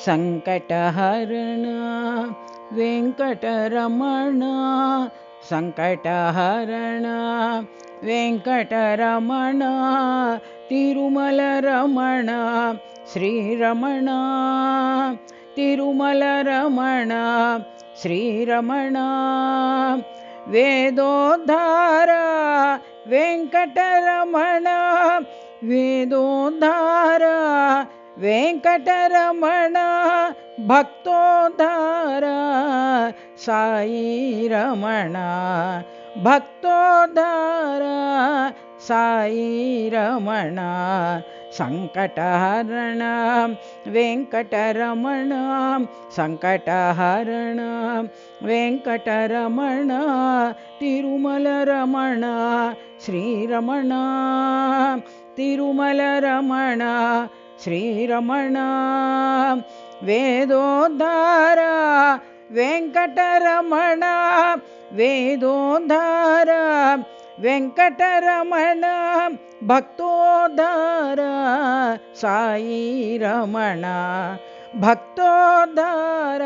ಸಂಕಟಹರಣ Venkataramana ಸಂಕಟಹರಣ Venkataramana Tirumala Ramana Sri Ramana Tirumala Ramana Sri Ramana ವೇದೋದ್ಧಾರ Venkataramana ವೇದೋದ್ಧಾರ Venkataramana ಭಕ್ತೋದ್ಧಾರ Sai Ramana ಭಕ್ತೋದ್ಧಾರ Sai Ramana ಸಂಕಟಹರಣ Venkataramana ಸಂಕಟಹರಣ Venkataramana Tirumala Ramana Sri Ramana Tirumala Ramana Sri Ramana ವೇದೋದ್ಧಾರ Venkataramana ವೇದೋದ್ಧಾರ Venkataramana ಭಕ್ತೋದ್ಧಾರ Sai Ramana ಭಕ್ತೋದ್ಧಾರ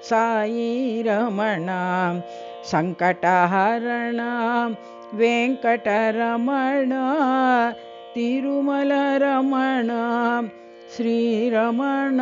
Sai Ramana ಸಂಕಟಹರಣ Venkataramana Tirumala Ramana Sri Ramana